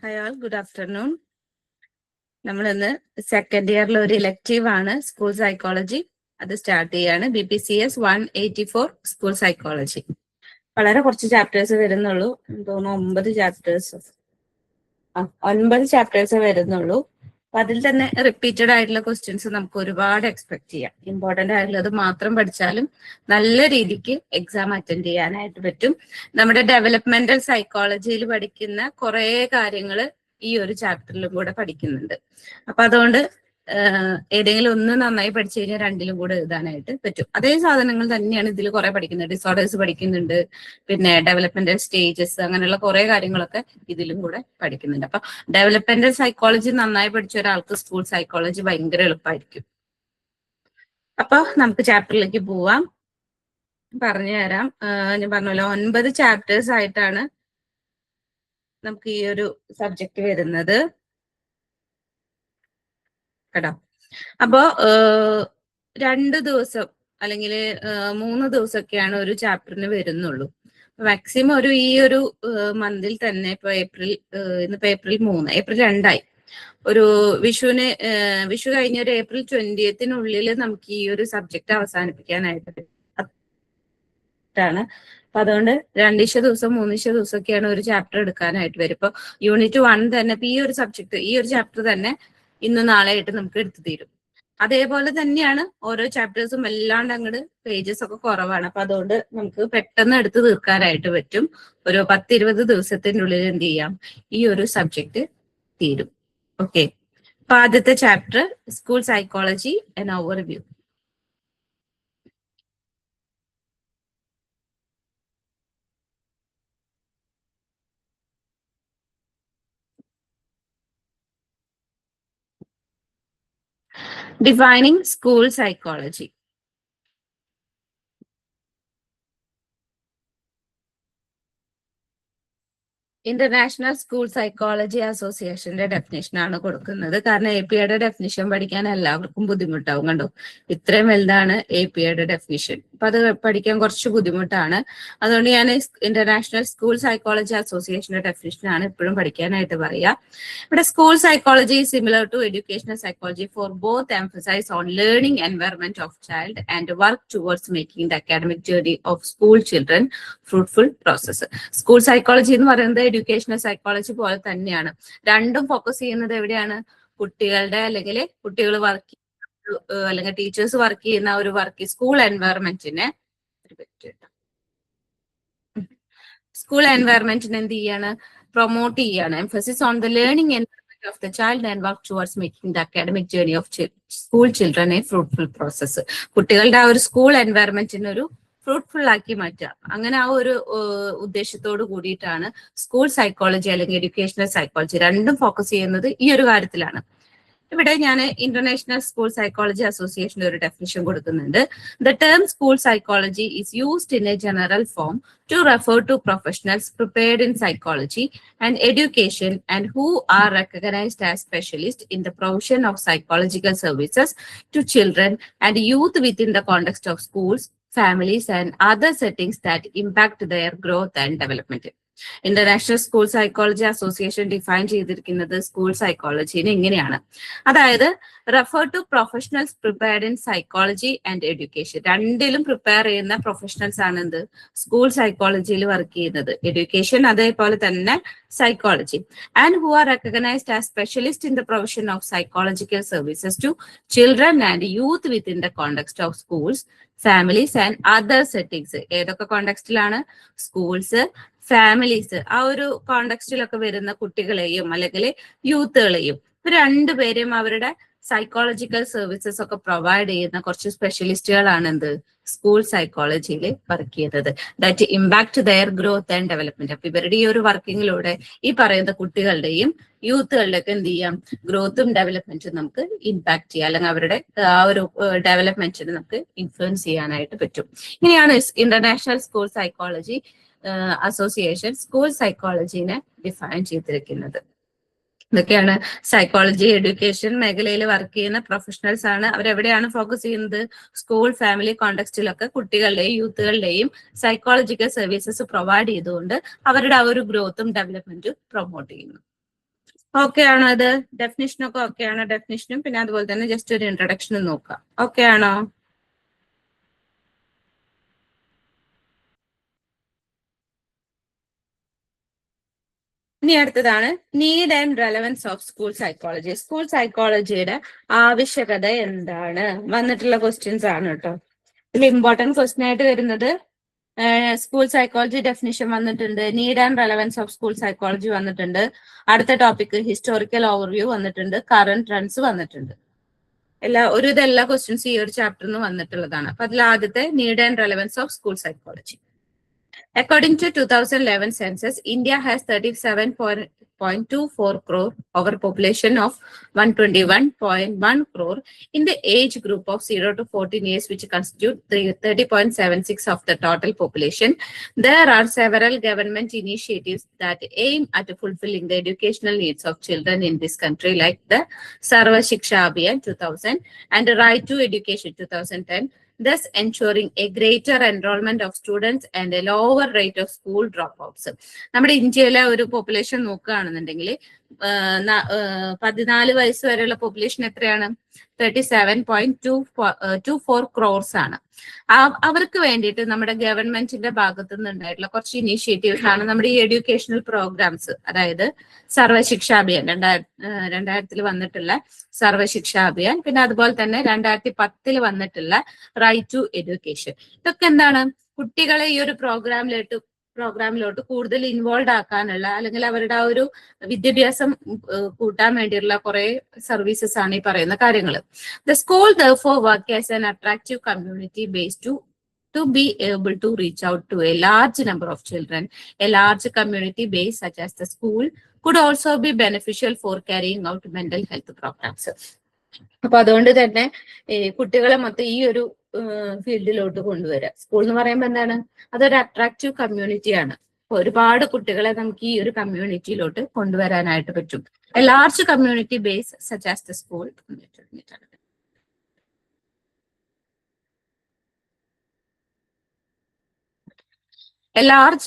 Hi all, good afternoon. നമ്മളിന്ന് second ഇയറിൽ ഒരു ഇലക്റ്റീവ് ആണ് സ്കൂൾ സൈക്കോളജി. അത് സ്റ്റാർട്ട് ചെയ്യാണ്. BPCS 184 school psychology. വളരെ കുറച്ച് ചാപ്റ്റേഴ്സ് വരുന്നുള്ളൂ. തോന്നുന്നു 9 ചാപ്റ്റേഴ്സ് വരുന്നുള്ളൂ. അപ്പൊ അതിൽ തന്നെ റിപ്പീറ്റഡ് ആയിട്ടുള്ള ക്വസ്റ്റ്യൻസ് നമുക്ക് ഒരുപാട് എക്സ്പെക്ട് ചെയ്യാം. ഇമ്പോർട്ടന്റ് ആയിട്ടുള്ളത് മാത്രം പഠിച്ചാലും നല്ല രീതിക്ക് എക്സാം അറ്റൻഡ് ചെയ്യാനായിട്ട് പറ്റും. നമ്മുടെ ഡെവലപ്മെന്റൽ സൈക്കോളജിയിൽ പഠിക്കുന്ന കുറെ കാര്യങ്ങൾ ഈ ഒരു ചാപ്റ്ററിലും കൂടെ പഠിക്കുന്നുണ്ട്. അപ്പൊ അതുകൊണ്ട് ഏതെങ്കിലും ഒന്ന് നന്നായി പഠിച്ചു കഴിഞ്ഞാൽ രണ്ടിലും കൂടെ എഴുതാനായിട്ട് പറ്റും. അതേ സാധനങ്ങൾ തന്നെയാണ് ഇതിൽ കുറെ പഠിക്കുന്നത്. ഡിസോർഡേഴ്സ് പഠിക്കുന്നുണ്ട്, പിന്നെ ഡെവലപ്മെന്റൽ സ്റ്റേജസ്, അങ്ങനെയുള്ള കുറെ കാര്യങ്ങളൊക്കെ ഇതിലും കൂടെ പഠിക്കുന്നുണ്ട്. അപ്പൊ ഡെവലപ്മെന്റൽ സൈക്കോളജി നന്നായി പഠിച്ച ഒരാൾക്ക് സ്കൂൾ സൈക്കോളജി ഭയങ്കര എളുപ്പമായിരിക്കും. അപ്പൊ നമുക്ക് ചാപ്റ്ററിലേക്ക് പോവാം. പറഞ്ഞു തരാം. ഞാൻ പറഞ്ഞല്ലോ 9 ചാപ്റ്റേഴ്സ് ആയിട്ടാണ് നമുക്ക് ഈ ഒരു സബ്ജക്ട് വരുന്നത് കേട്ടോ. അപ്പോ 2 ദിവസം അല്ലെങ്കിൽ 3 ദിവസമൊക്കെയാണ് ഒരു ചാപ്റ്ററിന് വരുന്നുള്ളൂ. മാക്സിമം ഈ ഒരു മന്തിൽ തന്നെ ഇപ്പൊ ഇന്നിപ്പോ ഏപ്രിൽ 3, ഏപ്രിൽ 2 ഒരു വിഷു കഴിഞ്ഞ ഒരു ഏപ്രിൽ 20th നമുക്ക് ഈ ഒരു സബ്ജക്ട് അവസാനിപ്പിക്കാനായിട്ട് ാണ്. അപ്പൊ അതുകൊണ്ട് 2 ദിവസം 3 ദിവസമൊക്കെയാണ് ഒരു ചാപ്റ്റർ എടുക്കാനായിട്ട് വരും. ഇപ്പൊ യൂണിറ്റ് 1 തന്നെ ഇപ്പൊ ഈ ഒരു സബ്ജക്ട്, ഈ ഒരു ചാപ്റ്റർ തന്നെ ഇന്ന് നാളെ ആയിട്ട് നമുക്ക് എടുത്തു തീരും. അതേപോലെ തന്നെയാണ് ഓരോ ചാപ്റ്റേഴ്സും അല്ലാണ്ട് അങ്ങോട്ട് പേജസ് ഒക്കെ കുറവാണ്. അപ്പൊ അതുകൊണ്ട് നമുക്ക് പെട്ടെന്ന് എടുത്ത് തീർക്കാനായിട്ട് പറ്റും. ഒരു 10-20 ദിവസത്തിന്റെ ഉള്ളിൽ എന്ത് ചെയ്യാം, ഈ ഒരു സബ്ജക്ട് തീരും. ഓക്കെ. അപ്പൊ ആദ്യത്തെ chapter school psychology and overview. Defining school psychology. International school psychology അസോസിയേഷന്റെ ഡെഫിനേഷൻ ആണ് കൊടുക്കുന്നത്. കാരണം APAയുടെ ഡെഫിനിഷൻ പഠിക്കാൻ എല്ലാവർക്കും ബുദ്ധിമുട്ടാവും. കണ്ടോ, ഇത്രയും വലുതാണ് APAയുടെ ഡെഫിനിഷൻ. അപ്പൊ അത് പഠിക്കാൻ കുറച്ച് ബുദ്ധിമുട്ടാണ്. അതുകൊണ്ട് ഞാൻ ഇന്റർനാഷണൽ സ്കൂൾ സൈക്കോളജി അസോസിയേഷന്റെ ഡെഫിനിഷൻ ആണ് എപ്പോഴും പഠിക്കാനായിട്ട് പറയാ. ഇവിടെ school psychology similar to educational psychology for both emphasize on learning environment of child and work towards making the academic journey of school children fruitful process. School psychology എന്ന് പറയുന്നത് educational psychology പോലെ തന്നെയാണ്. രണ്ടും ഫോക്കസ് ചെയ്യുന്നത് എവിടെയാണ്? കുട്ടികളുടെ അല്ലെങ്കിൽ കുട്ടികൾ വർക്ക് അല്ലെങ്കിൽ ടീച്ചേഴ്സ് വർക്ക് ചെയ്യുന്ന ഒരു സ്കൂൾ എൻവയറമെന്റിനെ എന്ത് ചെയ്യാണ്? പ്രൊമോട്ട് ചെയ്യാണ്. Emphasis on the learning environment of the child and work towards making the academic journey of school children A fruitful process. കുട്ടികളുടെ ആ ഒരു സ്കൂൾ എൻവയറമെന്റിന് ഒരു ഫ്രൂട്ട്ഫുൾ ആക്കി മാറ്റുക. അങ്ങനെ ആ ഒരു ഉദ്ദേശത്തോട് കൂടിയിട്ടാണ് സ്കൂൾ സൈക്കോളജി അല്ലെങ്കിൽ എഡ്യൂക്കേഷണൽ സൈക്കോളജി രണ്ടും ഫോക്കസ് ചെയ്യുന്നത് ഈ ഒരു കാര്യത്തിലാണ്. ഇവിടെ ഞാൻ ഇന്റർനാഷണൽ സ്കൂൾ സൈക്കോളജി അസോസിയേഷന്റെ ഒരു ഡെഫിനിഷൻ കൊടുക്കുന്നുണ്ട്. The term school psychology is used in A general form to refer to professionals prepared in psychology and education and who are recognized as specialists in the provision of psychological services to children and youth within the context of schools, families, and other settings that impact their growth and development. International school psychology association define ചെയ്തിരിക്കുന്നത് school സൈക്കോളജിനെ ഇങ്ങനെയാണ്. അതായത് refer to professionals prepared in psychology and education. രണ്ടിലും prepare ചെയ്യുന്ന professionals ആണ് എന്ത്? School സൈക്കോളജിയിൽ work ചെയ്യുന്നത്. എഡ്യൂക്കേഷൻ അതേപോലെ തന്നെ psychology. And who are recognised as specialist in the provision of psychological services to children and youth within the context of schools, families and other settings. ഏതൊക്കെ കോണ്ടെക്സ്റ്റിലാണ്? Schools, families, ആ ഒരു കോണ്ടെക്സ്റ്റിലൊക്കെ വരുന്ന കുട്ടികളെയും അല്ലെങ്കിൽ യൂത്തുകളെയും രണ്ടുപേരെയും അവരുടെ സൈക്കോളജിക്കൽ സർവീസസ് ഒക്കെ പ്രൊവൈഡ് ചെയ്യുന്ന കുറച്ച് സ്പെഷ്യലിസ്റ്റുകളാണ് എന്ത്? സ്കൂൾ സൈക്കോളജിയിൽ വർക്ക് ചെയ്യുന്നത്. That impact their growth and development. അപ്പൊ ഇവരുടെ ഈ ഒരു വർക്കിങ്ങിലൂടെ ഈ പറയുന്ന കുട്ടികളുടെയും യൂത്തുകളുടെ ഒക്കെ എന്ത് ചെയ്യാം? ഗ്രോത്തും ഡെവലപ്മെന്റും നമുക്ക് ഇമ്പാക്ട് ചെയ്യാം, അല്ലെങ്കിൽ അവരുടെ ആ ഒരു ഡെവലപ്മെന്റിന് നമുക്ക് ഇൻഫ്ലുവൻസ് ചെയ്യാനായിട്ട് പറ്റും. ഇങ്ങനെയാണ് international school psychology association school സൈക്കോളജിനെ ഡിഫൈൻ ചെയ്തിരിക്കുന്നത്. ഇതൊക്കെയാണ് സൈക്കോളജി എഡ്യൂക്കേഷൻ മേഖലയിൽ വർക്ക് ചെയ്യുന്ന പ്രൊഫഷണൽസ് ആണ്. അവരെവിടെയാണ് ഫോക്കസ് ചെയ്യുന്നത്? സ്കൂൾ, ഫാമിലി കോണ്ടെക്സ്റ്റിലൊക്കെ കുട്ടികളുടെയും യൂത്തുകളുടെയും സൈക്കോളജിക്കൽ സർവീസസ് പ്രൊവൈഡ് ചെയ്തുകൊണ്ട് അവരുടെ ആ ഒരു ഗ്രോത്തും ഡെവലപ്മെന്റും പ്രൊമോട്ട് ചെയ്യുന്നു. ഓക്കെ ആണോ? അത് ഡെഫിനിഷനൊക്കെ ഓക്കെ ആണോ? ഡെഫിനിഷനും പിന്നെ അതുപോലെ തന്നെ ജസ്റ്റ് ഒരു ഇൻട്രൊഡക്ഷനും നോക്കാം. ഓക്കെ ആണോ? ഇനി അടുത്തതാണ് need and relevance of school psychology. School സൈക്കോളജിയുടെ ആവശ്യകത എന്താണ്? വന്നിട്ടുള്ള ക്വസ്റ്റ്യൻസ് ആണ് കേട്ടോ. ഇതിൽ ഇമ്പോർട്ടന്റ് ക്വസ്റ്റ്യൻ ആയിട്ട് വരുന്നത് സ്കൂൾ സൈക്കോളജി ഡെഫിനിഷൻ വന്നിട്ടുണ്ട്, need and relevance of school psychology വന്നിട്ടുണ്ട്, അടുത്ത ടോപ്പിക് ഹിസ്റ്റോറിക്കൽ ഓവർവ്യൂ വന്നിട്ടുണ്ട്, കറന്റ് ട്രെൻഡ്സ് വന്നിട്ടുണ്ട്. ഇതെല്ലാ ക്വസ്റ്റ്യൻസ് ഈ ഒരു ചാപ്റ്ററിന് വന്നിട്ടുള്ളതാണ്. അപ്പൊ അതിൽ ആദ്യത്തെ need and relevance of school psychology. According to 2011 census, India has 37.24 crore over population of 121.1 crore in the age group of 0 to 14 years, which constitute 30.76 of the total population. There are several government initiatives that aim at fulfilling the educational needs of children in this country, like the Sarva Shiksha Abhiyan 2000 and the Right to Education 2010, thus ensuring a greater enrollment of students and a lower rate of school dropouts. നമ്മുടെ ഇന്ത്യയിലെ ഒരു population നോക്കുകയാണെന്നുണ്ടെങ്കിൽ 14 വയസ്സ് വരെയുള്ള population എത്രയാണ്? 37.24 ക്രോർസ് ആണ്. അവർക്ക് വേണ്ടിയിട്ട് നമ്മുടെ ഗവൺമെന്റിന്റെ ഭാഗത്തു നിന്നുണ്ടായിട്ടുള്ള കുറച്ച് ഇനീഷ്യേറ്റീവ്സ് ആണ് നമ്മുടെ ഈ എഡ്യൂക്കേഷണൽ പ്രോഗ്രാംസ്. അതായത് സർവശിക്ഷാ അഭിയാൻ 2000 വന്നിട്ടുള്ള സർവശിക്ഷാ അഭിയാൻ, പിന്നെ അതുപോലെ തന്നെ 2010 വന്നിട്ടുള്ള റൈറ്റ് ടു എഡ്യൂക്കേഷൻ. ഇതൊക്കെ എന്താണ്? കുട്ടികളെ ഈ ഒരു പ്രോഗ്രാമിലോട്ട് കൂടുതൽ ഇൻവോൾവ് ആക്കാനുള്ള, അല്ലെങ്കിൽ അവരുടെ ആ ഒരു വിദ്യാഭ്യാസം കൂട്ടാൻ വേണ്ടിയുള്ള കുറെ സർവീസസ് ആണ് ഈ പറയുന്ന കാര്യങ്ങൾ. The school therefore work as an attractive community base to be able to reach out to a large number of children. A large community base such as the school could also be beneficial for carrying out mental health programs. അപ്പൊ അതുകൊണ്ട് തന്നെ കുട്ടികളെ മൊത്തം ഈ ഒരു ഫീൽഡിലോട്ട് കൊണ്ടുവരാം. School എന്ന് പറയുമ്പോൾ എന്താണ്? അതൊരു അട്രാക്റ്റീവ് കമ്മ്യൂണിറ്റി ആണ്. ഒരുപാട് കുട്ടികളെ നമുക്ക് ഈ ഒരു കമ്മ്യൂണിറ്റിയിലോട്ട് കൊണ്ടുവരാനായിട്ട് പറ്റും. A large community base such as the school. A large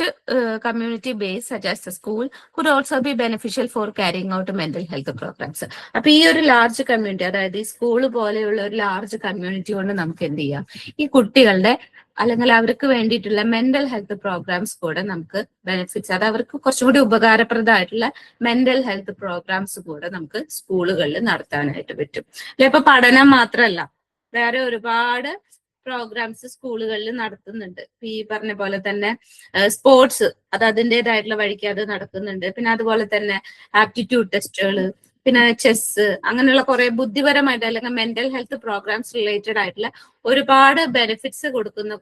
community base such as the school could also be beneficial for carrying out mental health programs. അപ്പൊ ഈ ഒരു ലാർജ് കമ്മ്യൂണിറ്റി, അതായത് ഈ സ്കൂൾ പോലെയുള്ള ഒരു ലാർജ് കമ്മ്യൂണിറ്റി കൊണ്ട് നമുക്ക് എന്ത് ചെയ്യാം? ഈ കുട്ടികളുടെ അല്ലെങ്കിൽ അവർക്ക് വേണ്ടിയിട്ടുള്ള മെന്റൽ ഹെൽത്ത് പ്രോഗ്രാംസ് കൂടെ നമുക്ക് ബെനിഫിറ്റ്സ്, അത് അവർക്ക് കുറച്ചുകൂടി ഉപകാരപ്രദമായിട്ടുള്ള മെന്റൽ ഹെൽത്ത് പ്രോഗ്രാംസ് കൂടെ നമുക്ക് സ്കൂളുകളിൽ നടത്താനായിട്ട് പറ്റും. അല്ലെ, ഇപ്പൊ പഠനം മാത്രമല്ല, വേറെ ഒരുപാട് പ്രോഗ്രാംസ് സ്കൂളുകളിൽ നടത്തുന്നുണ്ട്. ഈ പറഞ്ഞ പോലെ തന്നെ സ്പോർട്സ്, അത് അതിൻ്റെതായിട്ടുള്ള വഴിക്ക് അത് നടക്കുന്നുണ്ട്. പിന്നെ അതുപോലെ തന്നെ ആപ്റ്റിറ്റ്യൂഡ് ടെസ്റ്റുകൾ, പിന്നെ ചെസ്, അങ്ങനെയുള്ള കുറെ ബുദ്ധിപരമായിട്ട് അല്ലെങ്കിൽ മെന്റൽ ഹെൽത്ത് പ്രോഗ്രാംസ് റിലേറ്റഡ് ആയിട്ടുള്ള ഒരുപാട് ബെനിഫിറ്റ്സ് കൊടുക്കുന്ന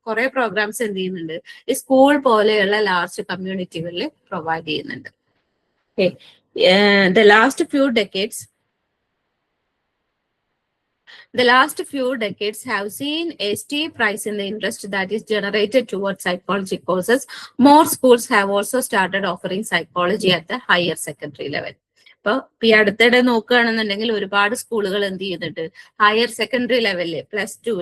കുറെ പ്രോഗ്രാംസ് എന്ത് ചെയ്യുന്നുണ്ട്? ഈ സ്കൂൾ പോലെയുള്ള ലാർജ് കമ്മ്യൂണിറ്റികളിൽ പ്രൊവൈഡ് ചെയ്യുന്നുണ്ട്. The last few decades have seen a steep rise in the interest that is generated towards psychology courses. More schools have also started offering psychology at the higher secondary level. അപ്പൊ ഈ അടുത്തിടെ നോക്കുകയാണെന്നുണ്ടെങ്കിൽ ഒരുപാട് സ്കൂളുകൾ എന്ത് ചെയ്യുന്നുണ്ട്? Higher secondary ലെവലില് plus two,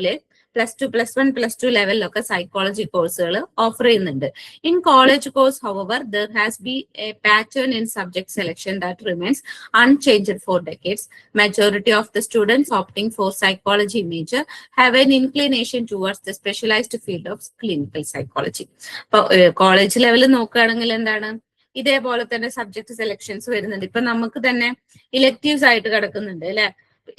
plus one, plus two ലെവലിലൊക്കെ സൈക്കോളജി കോഴ്സുകൾ ഓഫർ ചെയ്യുന്നുണ്ട്. In college course, however, there has been a pattern in subject selection that remains unchanged for decades. Majority of the students opting for psychology major have an inclination towards the specialized field of clinical psychology. അപ്പൊ college ലെവലിൽ നോക്കുകയാണെങ്കിൽ എന്താണ്? ഇതേപോലെ തന്നെ subject selections വരുന്നുണ്ട്. ഇപ്പൊ നമുക്ക് തന്നെ ഇലക്ടീവ്സ് ആയിട്ട് കിടക്കുന്നുണ്ട് അല്ലെ.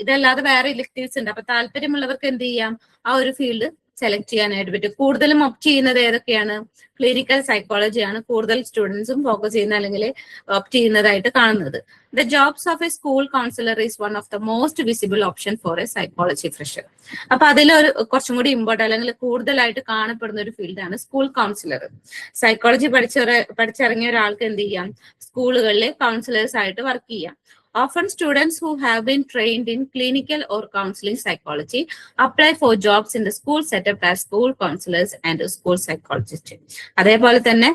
ഇതല്ലാതെ വേറെ ഇലക്ടീവ്സ് ഉണ്ട്. അപ്പൊ താല്പര്യമുള്ളവർക്ക് എന്ത് ചെയ്യാം? ആ ഒരു ഫീൽഡ് സെലക്ട് ചെയ്യാനായിട്ട് പറ്റും. കൂടുതലും ഓപ്റ്റ് ചെയ്യുന്നത് ഏതൊക്കെയാണ്? ക്ലിനിക്കൽ സൈക്കോളജിയാണ് കൂടുതൽ സ്റ്റുഡൻസും ഫോക്കസ് ചെയ്യുന്ന അല്ലെങ്കിൽ ഓപ്റ്റ് ചെയ്യുന്നതായിട്ട് കാണുന്നത്. The jobs of a school counsellor is one of the most visible option for a psychology fresher. അപ്പൊ അതിലൊരു കുറച്ചും കൂടി ഇമ്പോർട്ടൻ്റ് അല്ലെങ്കിൽ കൂടുതലായിട്ട് കാണപ്പെടുന്ന ഒരു ഫീൽഡാണ് സ്കൂൾ കൗൺസിലർ. സൈക്കോളജി പഠിച്ചിറങ്ങിയ ഒരാൾക്ക് എന്ത് ചെയ്യാം? സ്കൂളുകളിൽ കൗൺസിലേഴ്സ് ആയിട്ട് വർക്ക് ചെയ്യാം. Often students who have been trained in clinical or counseling psychology apply for jobs in the school setup as school counselors and school psychologists. അതേപോലെ തന്നെ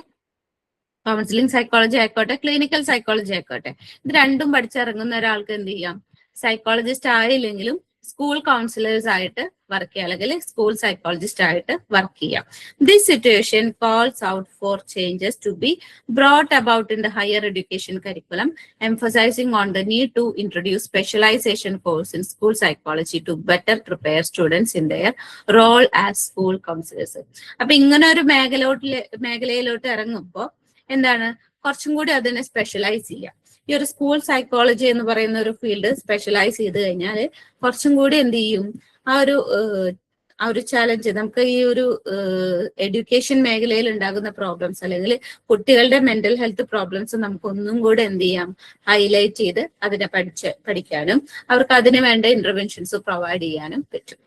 കൗൺസിലിംഗ് സൈക്കോളജി ആയിക്കോട്ടെ, ക്ലിനിക്കൽ സൈക്കോളജി ആയിക്കോട്ടെ, ഇത് രണ്ടും പഠിച്ചിറങ്ങുന്ന ഒരാൾക്ക് എന്ത് ചെയ്യാം? സൈക്കോളജിസ്റ്റ് ആയില്ലെങ്കിലും സ്കൂൾ കൗൺസിലേഴ്സ് ആയിട്ട് വർക്ക് ചെയ്യുക, അല്ലെങ്കിൽ സ്കൂൾ സൈക്കോളജിസ്റ്റ് ആയിട്ട് വർക്ക് ചെയ്യാം. This situation calls out for changes to be brought about in the higher education curriculum, emphasizing on the need to introduce specialization course in school psychology to better prepare students in their role as school counselors. അപ്പൊ ഇങ്ങനെ ഒരു മേഖലയിലോട്ട് ഇറങ്ങുമ്പോൾ എന്താണ്, കുറച്ചും കൂടി അതിനെ specialise ചെയ്യാം. ഈ ഒരു സ്കൂൾ സൈക്കോളജി എന്ന് പറയുന്ന ഒരു ഫീൽഡ് സ്പെഷ്യലൈസ് ചെയ്ത് കഴിഞ്ഞാൽ കുറച്ചും കൂടി എന്ത് ചെയ്യും, ആ ഒരു ചാലഞ്ച് നമുക്ക് ഈ ഒരു എഡ്യൂക്കേഷൻ മേഖലയിൽ ഉണ്ടാകുന്ന പ്രോബ്ലംസ് അല്ലെങ്കിൽ കുട്ടികളുടെ മെന്റൽ ഹെൽത്ത് പ്രോബ്ലംസ് നമുക്ക് ഒന്നും കൂടെ എന്ത് ചെയ്യാം, ഹൈലൈറ്റ് ചെയ്ത് അതിനെ പഠിക്കാനും അവർക്ക് അതിന് വേണ്ട ഇന്റർവെൻഷൻസ് പ്രൊവൈഡ് ചെയ്യാനും പറ്റും.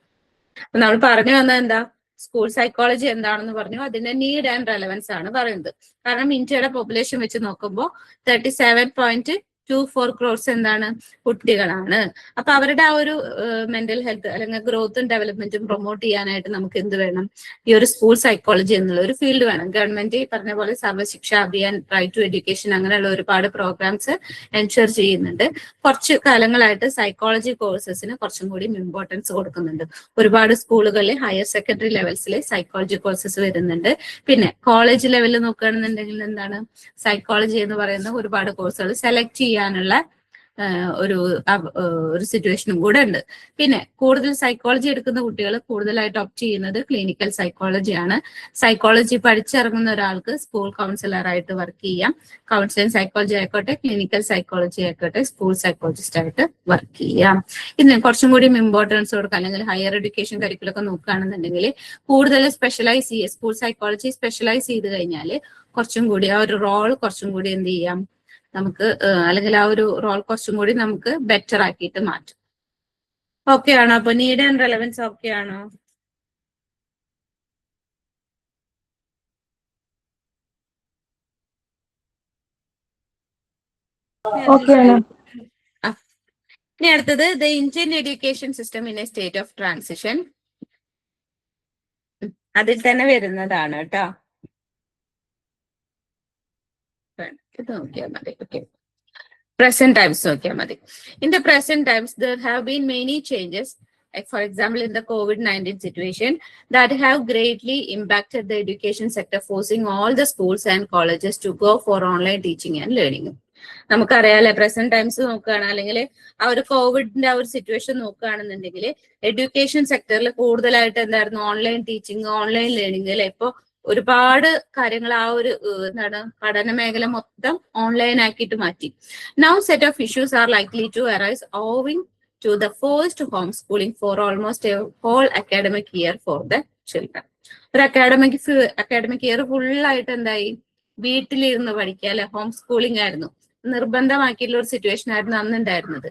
നമ്മൾ പറഞ്ഞു വന്നത് എന്താ, സ്കൂൾ സൈക്കോളജി എന്താണെന്ന് പറഞ്ഞു, അതിന്റെ നീഡ് ആൻഡ് റെലവൻസ് ആണ് പറയുന്നത്. കാരണം ഇന്ത്യയുടെ പോപ്പുലേഷൻ വെച്ച് നോക്കുമ്പോൾ 37.24 crores എന്താണ്, കുട്ടികളാണ്. അപ്പൊ അവരുടെ ആ ഒരു മെന്റൽ ഹെൽത്ത് അല്ലെങ്കിൽ ഗ്രോത്തും ഡെവലപ്മെന്റും പ്രൊമോട്ട് ചെയ്യാനായിട്ട് നമുക്ക് എന്ത് വേണം, ഈ ഒരു സ്കൂൾ സൈക്കോളജി എന്നുള്ള ഒരു ഫീൽഡ് വേണം. ഗവൺമെന്റ് പറഞ്ഞ പോലെ Sarva Shiksha Abhiyan, right to education അങ്ങനെയുള്ള ഒരുപാട് പ്രോഗ്രാംസ് എൻഷുർ ചെയ്യുന്നുണ്ട്. കുറച്ച് കാലങ്ങളായിട്ട് സൈക്കോളജി കോഴ്സസിന് കുറച്ചും കൂടി ഇമ്പോർട്ടൻസ് കൊടുക്കുന്നുണ്ട്. ഒരുപാട് സ്കൂളുകളിൽ ഹയർ സെക്കൻഡറി ലെവൽസിൽ സൈക്കോളജി കോഴ്സസ് വരുന്നുണ്ട്. പിന്നെ കോളേജ് ലെവലിൽ നോക്കുകയാണെന്നുണ്ടെങ്കിൽ എന്താണ്, സൈക്കോളജി എന്ന് പറയുന്ന ഒരുപാട് കോഴ്സുകൾ സെലക്ട് ചെയ്യാനുള്ള ഒരു സിറ്റുവേഷനും കൂടെ ഉണ്ട്. പിന്നെ കൂടുതൽ സൈക്കോളജി എടുക്കുന്ന കുട്ടികൾ കൂടുതലായിട്ട് ഓപ്റ്റ് ചെയ്യുന്നത് ക്ലിനിക്കൽ സൈക്കോളജിയാണ്. സൈക്കോളജി പഠിച്ചിറങ്ങുന്ന ഒരാൾക്ക് സ്കൂൾ കൗൺസിലർ ആയിട്ട് വർക്ക് ചെയ്യാം. കൗൺസിലിംഗ് സൈക്കോളജി ആയിക്കോട്ടെ, ക്ലിനിക്കൽ സൈക്കോളജി ആയിക്കോട്ടെ, സ്കൂൾ സൈക്കോളജിസ്റ്റ് ആയിട്ട് വർക്ക് ചെയ്യാം. ഇതിന് കുറച്ചും കൂടി ഇമ്പോർട്ടൻസ് കൊടുക്കുക, അല്ലെങ്കിൽ ഹയർ എഡ്യൂക്കേഷൻ കരിക്കുലൊക്കെ നോക്കുകയാണെന്നുണ്ടെങ്കിൽ കൂടുതൽ സ്പെഷ്യലൈസ് ചെയ്യുക. സ്കൂൾ സൈക്കോളജി സ്പെഷ്യലൈസ് ചെയ്ത് കഴിഞ്ഞാൽ കുറച്ചും കൂടി ആ ഒരു റോൾ കുറച്ചും കൂടി എന്ത് ചെയ്യാം നമുക്ക്, അല്ലെങ്കിൽ ആ ഒരു റോൾ കുറച്ചും കൂടി നമുക്ക് ബെറ്റർ ആക്കിയിട്ട് മാറ്റും. ഓക്കെ ആണോ? അപ്പൊ നീഡ് ആൻഡ് റെലവൻസ് ഓക്കെ ആണോ? ഇനി അടുത്തത് the Indian education system in A state of transition. അതിൽ തന്നെ വരുന്നതാണ് കേട്ടോ. ഇത് നോക്കിയാൽ മതി. ഓക്കെ, present times നോക്കിയാൽ മതി. In the present times there have been many changes, like for example in the COVID-19 situation, that have greatly impacted the education sector, forcing all the schools and colleges to go for online teaching and learning. നമുക്കറിയാലേ, present times നോക്കുകയാണ് അല്ലെങ്കിൽ ആ ഒരു കോവിഡിന്റെ ആ ഒരു situation നോക്കുകയാണെന്നുണ്ടെങ്കിൽ education സെക്ടറിൽ കൂടുതലായിട്ട് എന്തായിരുന്നു, ഓൺലൈൻ ടീച്ചിങ്, ഓൺലൈൻ ലേണിംഗ് അല്ലെ. ഇപ്പൊ ഒരുപാട് കാര്യങ്ങൾ ആ ഒരു എന്താണ് പഠന മേഖല മൊത്തം ഓൺലൈൻ ആക്കിയിട്ട് മാറ്റി. Now set of issues are likely to arise owing to the forced home schooling for almost a whole academic year for the children. ഒരു അക്കാഡമിക് ഇയർ ഫുള്ളായിട്ട് എന്തായി, വീട്ടിലിരുന്ന് പഠിക്കുക അല്ലെ, ഹോം സ്കൂളിംഗ് ആയിരുന്നു, നിർബന്ധമാക്കിയിട്ടുള്ള ഒരു സിറ്റുവേഷൻ ആയിരുന്നു അന്ന് ഉണ്ടായിരുന്നത്.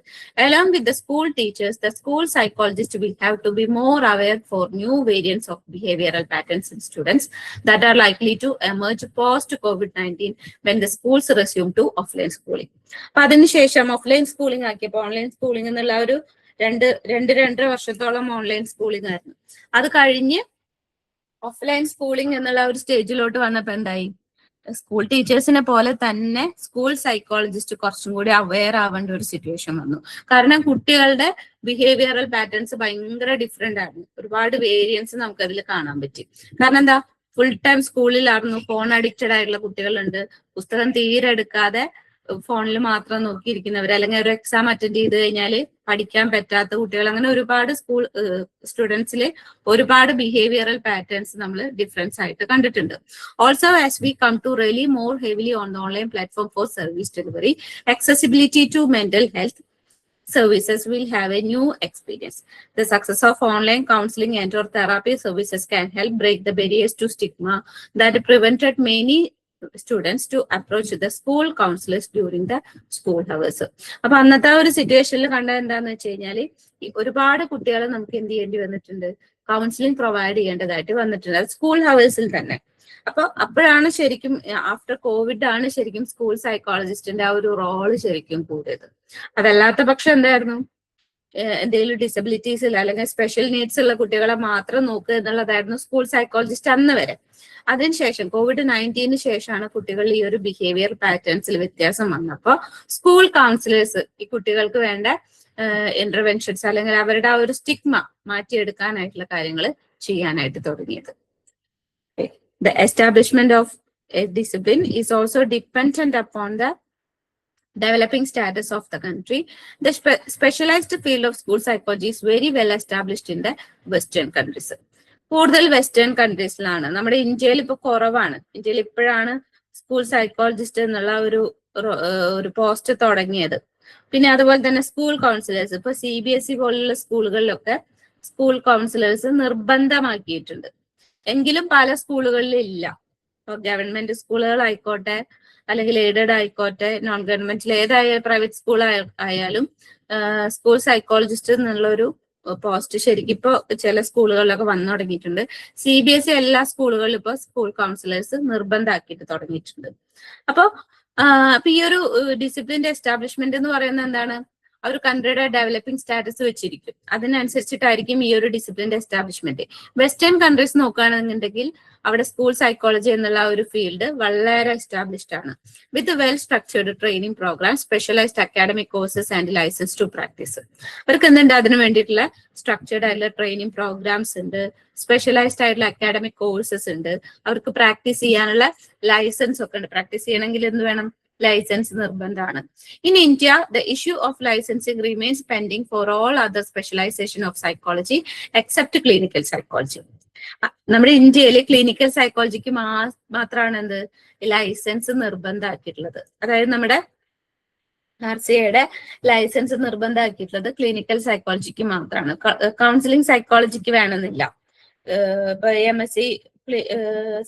Along with the school teachers, the school psychologists will have to be more aware for new variants of behavioral patterns in students that are likely to emerge post COVID-19 when the schools resume to offline schooling. അപ്പൊ അതിനുശേഷം offline schooling ആക്കിയപ്പോൾ online schooling എന്നുള്ള ഒരു രണ്ടര വർഷത്തോളം online schooling ആയിരുന്നു. അത് കഴിഞ്ഞ് offline schooling എന്നുള്ള ഒരു സ്റ്റേജിലോട്ട് വന്നപ്പോ എന്തായി, സ്കൂൾ ടീച്ചേഴ്സിനെ പോലെ തന്നെ സ്കൂൾ സൈക്കോളജിസ്റ്റ് കുറച്ചും കൂടി അവെയർ ആവേണ്ട ഒരു സിറ്റുവേഷൻ വന്നു. കാരണം കുട്ടികളുടെ ബിഹേവിയറൽ പാറ്റേൺസ് ഭയങ്കര ഡിഫറെന്റ് ആയിരുന്നു. ഒരുപാട് വേരിയൻസ് നമുക്ക് അതിൽ കാണാൻ പറ്റി. കാരണം എന്താ, ഫുൾ ടൈം സ്കൂളിലായിരുന്നു, ഫോൺ അഡിക്റ്റഡ് ആയിട്ടുള്ള കുട്ടികളുണ്ട്, പുസ്തകം തീരെ എടുക്കാതെ ഫോണിൽ മാത്രം നോക്കിയിരിക്കുന്നവർ, അല്ലെങ്കിൽ ഒരു എക്സാം അറ്റൻഡ് ചെയ്ത് കഴിഞ്ഞാൽ പഠിക്കാൻ പറ്റാത്ത കുട്ടികൾ, അങ്ങനെ ഒരുപാട് സ്കൂൾ സ്റ്റുഡൻസിൽ ഒരുപാട് ബിഹേവിയറൽ പാറ്റേൺസ് നമ്മൾ ഡിഫറൻസ് ആയിട്ട് കണ്ടിട്ടുണ്ട്. Also as we come to rely more heavily on the online platform for service delivery, accessibility to mental health services will have a new experience. The success of online counseling and or therapy services can help break the barriers to stigma that prevented many students to approach the school counselors during the school hours. അപ്പൊ അന്നത്തെ ഒരു സിറ്റുവേഷനിൽ കണ്ട എന്താന്ന് വെച്ച് കഴിഞ്ഞാല് ഒരുപാട് കുട്ടികളെ നമുക്ക് എന്ത് ചെയ്യേണ്ടി വന്നിട്ടുണ്ട്, കൗൺസിലിംഗ് പ്രൊവൈഡ് ചെയ്യേണ്ടതായിട്ട് വന്നിട്ടുണ്ട്, അത് സ്കൂൾ ഹവേഴ്സിൽ തന്നെ. അപ്പൊ അപ്പോഴാണ് ശരിക്കും ആഫ്റ്റർ കോവിഡ് ആണ് ശരിക്കും സ്കൂൾ സൈക്കോളജിസ്റ്റിന്റെ ആ ഒരു റോള് ശരിക്കും കൂടിയത്. അതല്ലാത്ത പക്ഷം എന്തായിരുന്നു, എന്തെങ്കിലും ഡിസബിലിറ്റീസ് ഇല്ല അല്ലെങ്കിൽ സ്പെഷ്യൽ നീഡ്സ് ഉള്ള കുട്ടികളെ മാത്രം നോക്കുക എന്നുള്ളതായിരുന്നു സ്കൂൾ സൈക്കോളജിസ്റ്റ് അന്ന് വരെ. അതിനുശേഷം COVID-19 ശേഷമാണ് കുട്ടികളിൽ ഈ ഒരു ബിഹേവിയർ പാറ്റേൺസിൽ വ്യത്യാസം വന്നപ്പോൾ സ്കൂൾ കൗൺസിലേഴ്സ് ഈ കുട്ടികൾക്ക് വേണ്ട ഇന്റർവെൻഷൻസ് അല്ലെങ്കിൽ അവരുടെ ആ ഒരു സ്റ്റിഗ്മ മാറ്റിയെടുക്കാനായിട്ടുള്ള കാര്യങ്ങൾ ചെയ്യാനായിട്ട് തുടങ്ങിയത്. The establishment of a discipline is also dependent upon the developing status of the country. The specialized field of school psychology is very well established in the Western countries. കൂടുതൽ western കൺട്രീസിലാണ്. നമ്മുടെ ഇന്ത്യയിൽ ഇപ്പൊ കുറവാണ്. ഇന്ത്യയിൽ ഇപ്പോഴാണ് സ്കൂൾ സൈക്കോളജിസ്റ്റ് എന്നുള്ള ഒരു post തുടങ്ങിയത്. പിന്നെ അതുപോലെ തന്നെ സ്കൂൾ കൗൺസിലേഴ്സ്, ഇപ്പൊ CBSE പോലുള്ള സ്കൂളുകളിലൊക്കെ സ്കൂൾ കൗൺസിലേഴ്സ് നിർബന്ധമാക്കിയിട്ടുണ്ട്. എങ്കിലും പല സ്കൂളുകളിലും ഇല്ല. ഇപ്പൊ ഗവൺമെന്റ് സ്കൂളുകളായിക്കോട്ടെ അല്ലെങ്കിൽ എയ്ഡഡ് ആയിക്കോട്ടെ, നോൺ ഗവൺമെന്റിൽ ഏതായ പ്രൈവറ്റ് സ്കൂൾ ആയാലും സ്കൂൾ സൈക്കോളജിസ്റ്റ് എന്നുള്ളൊരു പോസ്റ്റ് ശരിക്കും ഇപ്പൊ ചില സ്കൂളുകളിലൊക്കെ വന്നു തുടങ്ങിയിട്ടുണ്ട്. CBSE എല്ലാ സ്കൂളുകളിലും ഇപ്പൊ സ്കൂൾ കൗൺസിലേഴ്സ് നിർബന്ധമാക്കിയിട്ട് തുടങ്ങിയിട്ടുണ്ട്. അപ്പൊ ഈ ഒരു ഡിസിപ്ലിന്റെ എസ്റ്റാബ്ലിഷ്മെന്റ് എന്ന് പറയുന്നത് എന്താണ്? ഒരു കൺട്രിയുടെ ഡെവലപ്പിംഗ് സ്റ്റാറ്റസ് വെച്ചിരിക്കും. അതിനനുസരിച്ചിട്ടായിരിക്കും ഈ ഒരു ഡിസിപ്ലിന്റെ എസ്റ്റാബ്ലിഷ്മെന്റ്. വെസ്റ്റേൺ കൺട്രീസ് നോക്കുകയാണെന്നുണ്ടെങ്കിൽ അവിടെ സ്കൂൾ സൈക്കോളജി എന്നുള്ള ഒരു ഫീൽഡ് വളരെ എസ്റ്റാബ്ലിഷ്ഡ് ആണ്. With well structured training programme, specialised academic courses and licence to practise. അവർക്ക് എന്തുണ്ട്? അതിന് വേണ്ടിയിട്ടുള്ള സ്ട്രക്ചേർഡ് ആയിട്ടുള്ള ട്രെയിനിങ് പ്രോഗ്രാംസ് ഉണ്ട്, സ്പെഷ്യലൈസ്ഡ് ആയിട്ടുള്ള അക്കാഡമിക് കോഴ്സസ് ഉണ്ട്, അവർക്ക് പ്രാക്ടീസ് ചെയ്യാനുള്ള ലൈസൻസ് ഒക്കെ ഉണ്ട്. പ്രാക്ടീസ് ചെയ്യണമെങ്കിൽ എന്ത് വേണം? ലൈസൻസ് നിർബന്ധമാണ്. In India, the issue of licensing remains pending for all other specialisation of psychology except clinical psychology. നമ്മുടെ ഇന്ത്യയിൽ ക്ലിനിക്കൽ സൈക്കോളജിക്ക് മാത്രമാണ് എന്ത് ലൈസൻസ് നിർബന്ധമാക്കിയിട്ടുള്ളത്. അതായത് നമ്മുടെ RCAയുടെ ലൈസൻസ് നിർബന്ധമാക്കിയിട്ടുള്ളത് ക്ലിനിക്കൽ സൈക്കോളജിക്ക് മാത്രമാണ്. കൗൺസിലിംഗ് സൈക്കോളജിക്ക് വേണമെന്നില്ല. ഇപ്പൊ MSc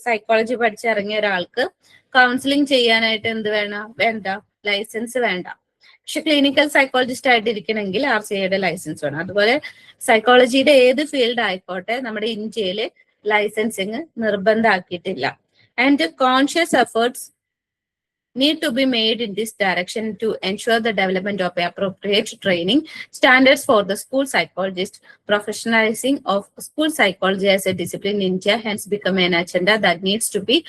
സൈക്കോളജി പഠിച്ചിറങ്ങിയ ഒരാൾക്ക് കൗൺസിലിംഗ് ചെയ്യാനായിട്ട് എന്ത് വേണ്ട? ലൈസൻസ് വേണ്ട. പക്ഷെ ക്ലിനിക്കൽ സൈക്കോളജിസ്റ്റ് ആയിട്ട് ഇരിക്കണമെങ്കിൽ RCAയുടെ ലൈസൻസ് വേണം. അതുപോലെ സൈക്കോളജിയുടെ ഏത് ഫീൽഡ് ആയിക്കോട്ടെ നമ്മുടെ ഇന്ത്യയിൽ ലൈസൻസിങ് നിർബന്ധമാക്കിയിട്ടില്ല. And conscious efforts need to be made in this direction to ensure the development of appropriate training standards for the school psychologist. Professionalizing of school psychology as a discipline in India hence become an agenda that needs to be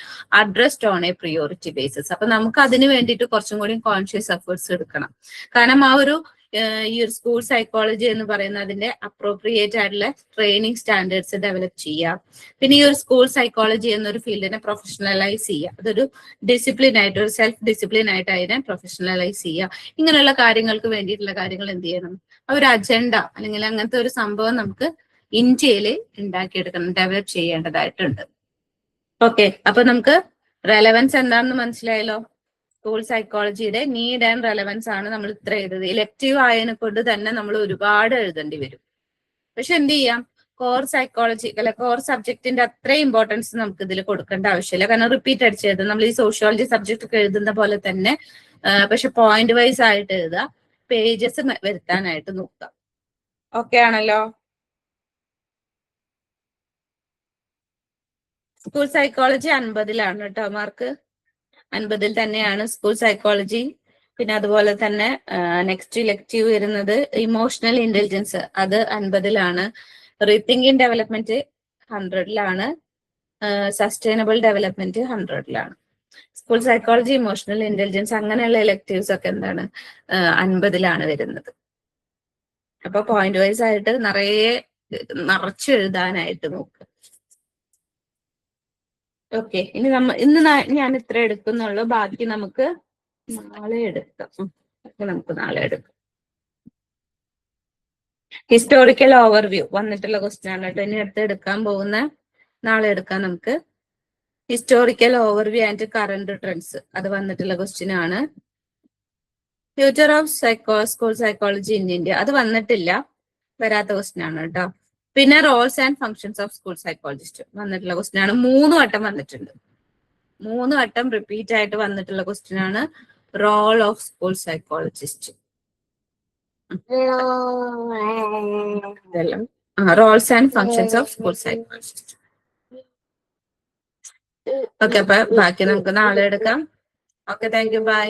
addressed on a priority basis. അപ്പൊ നമുക്ക് അതിന് വേണ്ടിയിട്ട് കുറച്ചും കൂടി conscious efforts എടുക്കണം. കാരണം ആ ഒരു ഈ ഒരു സ്കൂൾ സൈക്കോളജി എന്ന് പറയുന്ന അതിന്റെ അപ്രോപ്രിയേറ്റ് ആയിട്ടുള്ള ട്രെയിനിങ് സ്റ്റാൻഡേർഡ്സ് ഡെവലപ്പ് ചെയ്യുക. പിന്നെ ഈ ഒരു സ്കൂൾ സൈക്കോളജി എന്നൊരു ഫീൽഡിനെ പ്രൊഫഷണലൈസ് ചെയ്യുക. അതൊരു ഡിസിപ്ലിൻ ആയിട്ട്, ഒരു സെൽഫ് ഡിസിപ്ലിൻ ആയിട്ട് അതിനെ പ്രൊഫഷണലൈസ് ചെയ്യുക. ഇങ്ങനെയുള്ള കാര്യങ്ങൾക്ക് വേണ്ടിയിട്ടുള്ള കാര്യങ്ങൾ എന്ത് ചെയ്യണം? ഒരു അജണ്ട അല്ലെങ്കിൽ അങ്ങനത്തെ ഒരു സംഭവം നമുക്ക് ഇന്ത്യയിൽ ഉണ്ടാക്കിയെടുക്കണം, ഡെവലപ്പ് ചെയ്യേണ്ടതായിട്ടുണ്ട്. ഓക്കെ, അപ്പൊ നമുക്ക് റെലവൻസ് എന്താണെന്ന് മനസ്സിലായല്ലോ. സ്കൂൾ സൈക്കോളജിയുടെ നീഡ് ആൻഡ് റെലവൻസ് ആണ് നമ്മൾ ഇത്ര എഴുതുന്നത്. ഇലക്റ്റീവ് ആയതിനെ കൊണ്ട് തന്നെ നമ്മൾ ഒരുപാട് എഴുതേണ്ടി വരും. പക്ഷെ എന്ത് ചെയ്യാം? കോർ സൈക്കോളജി അല്ലെ കോർ സബ്ജക്റ്റിന്റെ അത്ര ഇമ്പോർട്ടൻസ് നമുക്ക് ഇതിൽ കൊടുക്കേണ്ട ആവശ്യമില്ല. കാരണം റിപ്പീറ്റ് അടിച്ച് എഴുതും. നമ്മൾ ഈ സോഷ്യോളജി സബ്ജക്റ്റ് ഒക്കെ എഴുതുന്ന പോലെ തന്നെ, പക്ഷെ പോയിന്റ് വൈസ് ആയിട്ട് എഴുതുക, പേജസ് വരുത്താനായിട്ട് നോക്കുക. ഓക്കെ ആണല്ലോ. സ്കൂൾ സൈക്കോളജി 50-ലാണ് കേട്ടോ മാർക്ക്. 50-ൽ തന്നെയാണ് സ്കൂൾ സൈക്കോളജി. പിന്നെ അതുപോലെ തന്നെ നെക്സ്റ്റ് ഇലക്റ്റീവ് വരുന്നത് ഇമോഷണൽ ഇന്റലിജൻസ്, അത് 50-ലാണ്. റീതിങ്കിങ് ഡെവലപ്മെന്റ് 100-ലാണ്. സസ്റ്റൈനബിൾ ഡെവലപ്മെന്റ് 100-ലാണ്. സ്കൂൾ സൈക്കോളജി, ഇമോഷണൽ ഇന്റലിജൻസ് അങ്ങനെയുള്ള ഇലക്റ്റീവ്സ് ഒക്കെ എന്താണ് 50-ലാണ് വരുന്നത്. അപ്പൊ പോയിന്റ് വൈസ് ആയിട്ട് നിറച്ച് എഴുതാനായിട്ട് നോക്കുക. ഓക്കെ, ഇന്ന് ഞാൻ ഇത്ര എടുക്കുന്നുള്ളൂ. ബാക്കി നമുക്ക് നാളെ എടുക്കാം. ഹിസ്റ്റോറിക്കൽ ഓവർവ്യൂ വന്നിട്ടുള്ള ക്വസ്റ്റ്യൻ ആണ് കേട്ടോ. ഇനി അടുത്ത് എടുക്കാൻ പോകുന്ന നാളെ എടുക്കാം നമുക്ക്. Historical overview and current trends, അത് വന്നിട്ടുള്ള ക്വസ്റ്റ്യൻ ആണ്. Future of school psychology in India, അത് വന്നിട്ടില്ല, വരാത്ത ക്വസ്റ്റ്യൻ ആണ് കേട്ടോ. പിന്നെ Rolls and functions of school psychologist വന്നിട്ടുള്ള ക്വസ്റ്റ്യൻ ആണ്. 3 വട്ടം വന്നിട്ടുണ്ട്. 3 വട്ടം റിപ്പീറ്റ് ആയിട്ട് വന്നിട്ടുള്ള ക്വസ്റ്റ്യൻ ആണ് role of school psychologist. Roles and functions of school psychologist. Okay, അപ്പൊ ബാക്കി നമുക്ക് നാളെ എടുക്കാം. Okay, thank you, by.